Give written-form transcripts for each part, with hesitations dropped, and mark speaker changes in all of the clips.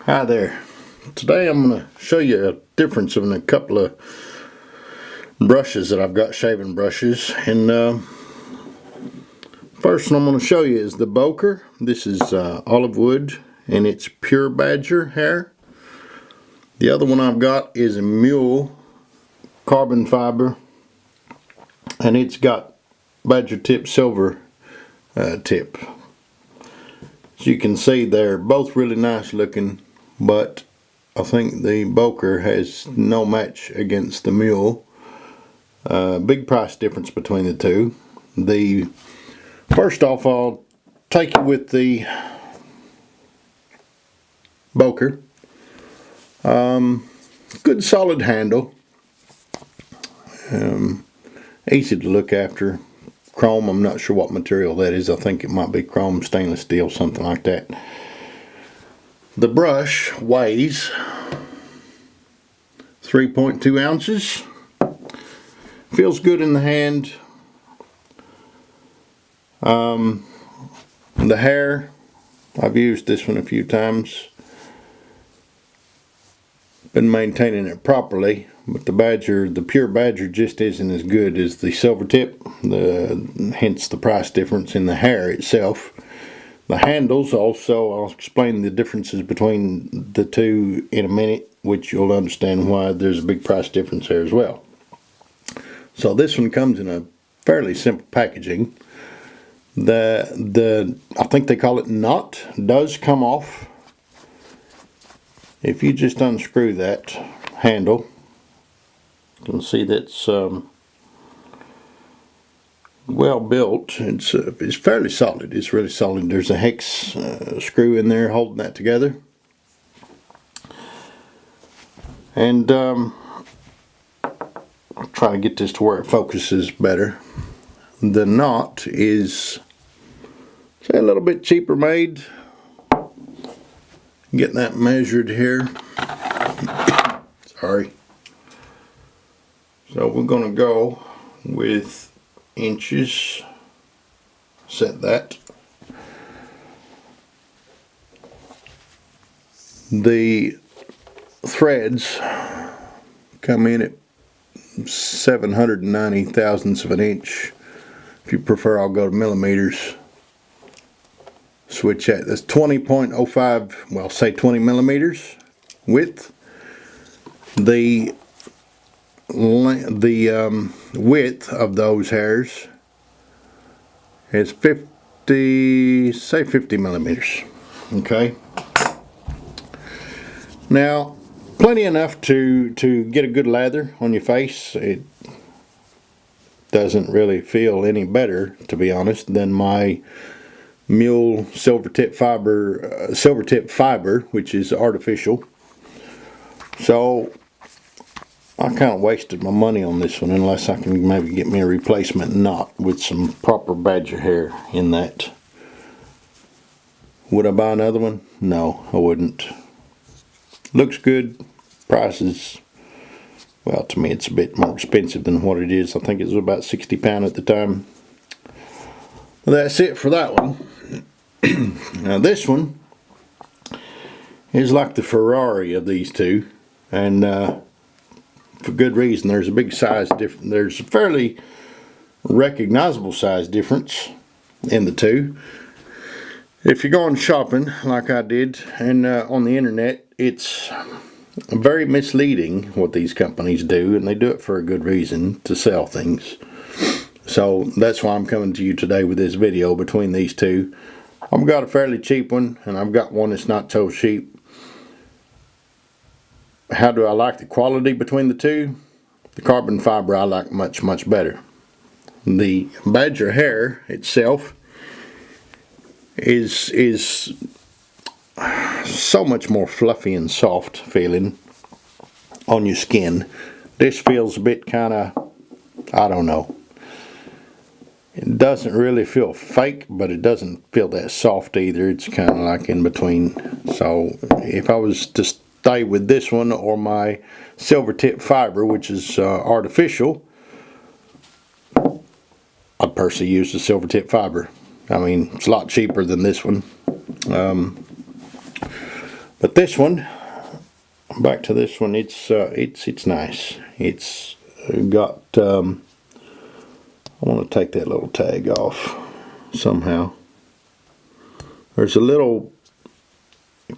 Speaker 1: Hi there. Today I'm going to show you a difference in a couple of brushes that I've got, shaving brushes. And first one I'm going to show you is the Boker. This is olive wood and it's pure badger hair. The other one I've got is a Muhle Carbon Fiber and it's got badger tip silver tip. As you can see, they're both really nice looking, but I think the Boker has no match against the Muhle. Big price difference between the two. First off, I'll take it with the Boker. Good solid handle. Easy to look after. Chrome, I'm not sure what material that is. I think it might be chrome, stainless steel, something like that. The brush weighs 3.2 ounces. Feels good in the hand. The hair, I've used this one a few times. Been maintaining it properly, but the pure badger just isn't as good as the Silvertip. Hence the price difference in the hair itself. The handles also, I'll explain the differences between the two in a minute, which you'll understand why there's a big price difference there as well. So this one comes in a fairly simple packaging. I think they call it knot, does come off. If you just unscrew that handle, you can see that's well built. It's fairly solid. It's really solid. There's a hex screw in there holding that together. And I'll try to get this to where it focuses better. The knot is, say, a little bit cheaper made. Getting that measured here. Sorry. So we're going to go with inches. Set that. The threads come in at 790 thousandths of an inch. If you prefer, I'll go to millimeters. Switch that. That's 20.05, well, say 20 millimeters width. The width of those hairs is 50 millimeters. Okay. Now, plenty enough to get a good lather on your face. It doesn't really feel any better, to be honest, than my Muhle Silvertip fiber, which is artificial. So I kind of wasted my money on this one, unless I can maybe get me a replacement knot with some proper badger hair in that. Would I buy another one? No, I wouldn't. Looks good. Prices, well, to me it's a bit more expensive than what it is. I think it was about £60 at the time. Well, that's it for that one. Now this one is like the Ferrari of these two, and for good reason. There's a big size difference. There's a fairly recognizable size difference in the two. If you're going shopping like I did and on the internet, it's very misleading what these companies do, and they do it for a good reason, to sell things. So that's why I'm coming to you today with this video between these two. I've got a fairly cheap one, and I've got one that's not so cheap. How do I like the quality between the two? The carbon fiber I like much, much better. The badger hair itself is so much more fluffy and soft feeling on your skin. This feels a bit kind of, I don't know. It doesn't really feel fake, but it doesn't feel that soft either. It's kind of like in between. So if I was to stay with this one or my Silvertip fiber, which is artificial, I'd personally use the Silvertip fiber. I mean, it's a lot cheaper than this one. But this one, back to this one, it's nice. It's got I want to take that little tag off somehow. There's a little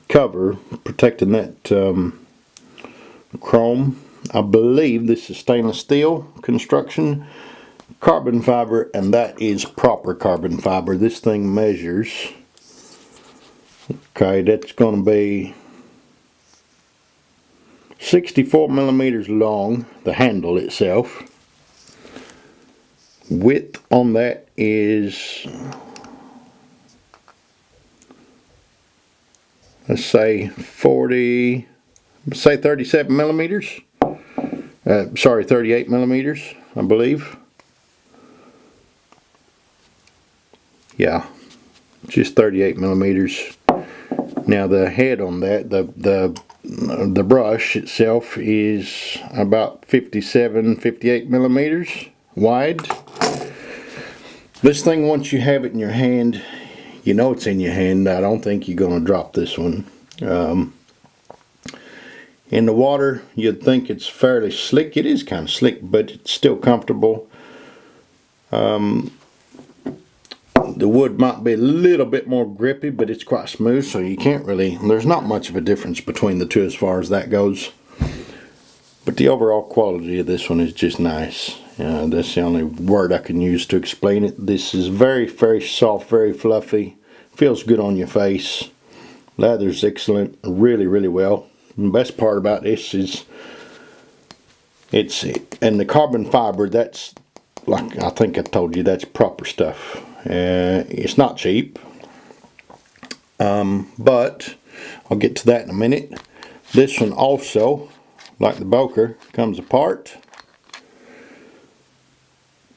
Speaker 1: cover protecting that chrome. I believe this is stainless steel construction, carbon fiber, and that is proper carbon fiber. This thing measures, okay, that's going to be 64 millimeters long, the handle itself. Width on that is, let's say 37 millimeters. Sorry, 38 millimeters, I believe. Yeah, just 38 millimeters. Now the head on that, the brush itself is about 58 millimeters wide. This thing, once you have it in your hand, you know it's in your hand. I don't think you're going to drop this one. In the water, you'd think it's fairly slick. It is kind of slick, but it's still comfortable. The wood might be a little bit more grippy, but it's quite smooth, so you can't really, there's not much of a difference between the two as far as that goes. But the overall quality of this one is just nice. That's the only word I can use to explain it. This is very, very soft, very fluffy. Feels good on your face. Leather's excellent, really, really well. And the best part about this is and the carbon fiber, that's, like I think I told you, that's proper stuff. It's not cheap, but I'll get to that in a minute. This one also, like the Boker, comes apart.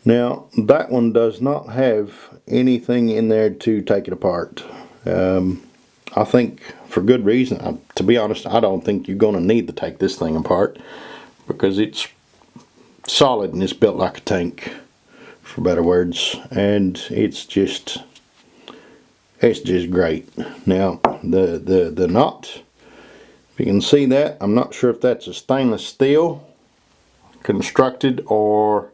Speaker 1: Now that one does not have anything in there to take it apart. I think for good reason. To be honest, I don't think you're going to need to take this thing apart because it's solid and it's built like a tank, for better words, and it's just great. Now the knot, if you can see that, I'm not sure if that's a stainless steel constructed or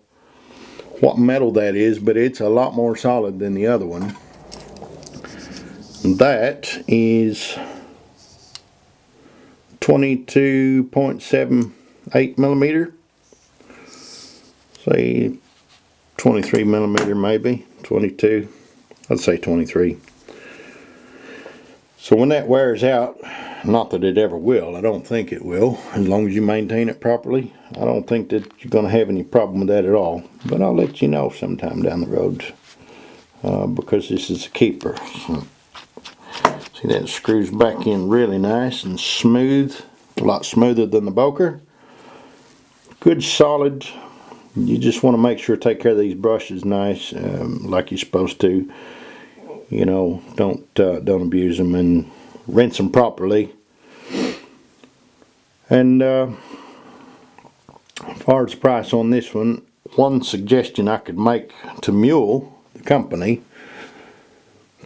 Speaker 1: what metal that is, but it's a lot more solid than the other one. That is 22.78 millimeter, say 23 millimeter, maybe 22, I'd say 23. So when that wears out, not that it ever will, I don't think it will, as long as you maintain it properly, I don't think that you're going to have any problem with that at all. But I'll let you know sometime down the road, because this is a keeper. So, see, that screws back in really nice and smooth, a lot smoother than the Boker. Good solid. You just want to make sure to take care of these brushes nice, like you're supposed to. You know, don't abuse them, and rinse them properly. And as far as the price on this one suggestion I could make to Muhle, the company,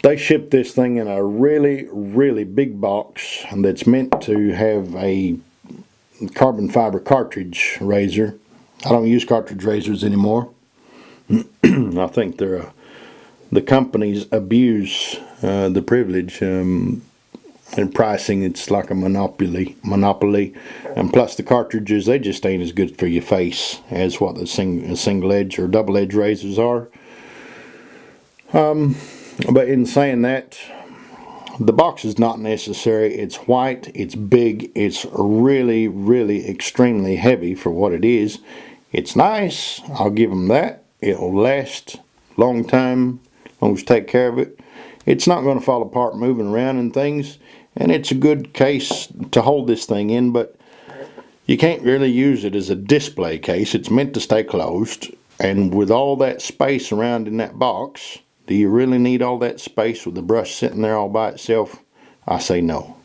Speaker 1: they ship this thing in a really, really big box that's meant to have a carbon fiber cartridge razor. I don't use cartridge razors anymore. I think the companies abuse the privilege and pricing. It's like a monopoly, and plus the cartridges, they just ain't as good for your face as what the single edge or double edge razors are. But in saying that, the box is not necessary. It's white, it's big, it's really, really extremely heavy for what it is. It's nice, I'll give them that. It'll last a long time, as long as you take care of it. It's not going to fall apart moving around and things, and it's a good case to hold this thing in, but you can't really use it as a display case. It's meant to stay closed, and with all that space around in that box, do you really need all that space with the brush sitting there all by itself? I say no.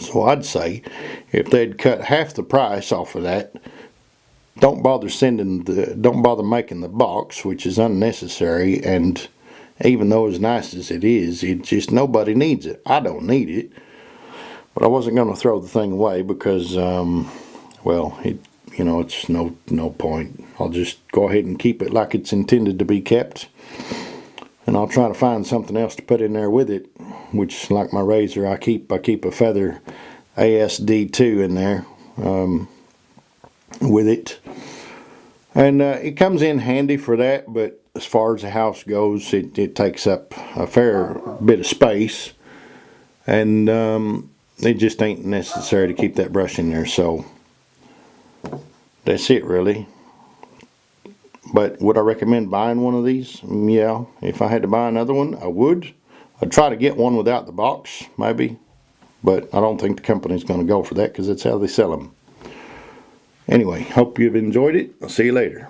Speaker 1: So I'd say if they'd cut half the price off of that, don't bother making the box, which is unnecessary, and even though as nice as it is, it just, nobody needs it. I don't need it. But I wasn't going to throw the thing away because, well, it's no point. I'll just go ahead and keep it like it's intended to be kept. And I'll try to find something else to put in there with it, which, like my razor, I keep a feather ASD2 in there with it. And it comes in handy for that, but as far as the house goes, it takes up a fair bit of space. And it just ain't necessary to keep that brush in there. So that's it, really. But would I recommend buying one of these? Yeah, if I had to buy another one, I would. I'd try to get one without the box, maybe. But I don't think the company's going to go for that because that's how they sell them. Anyway, hope you've enjoyed it. I'll see you later.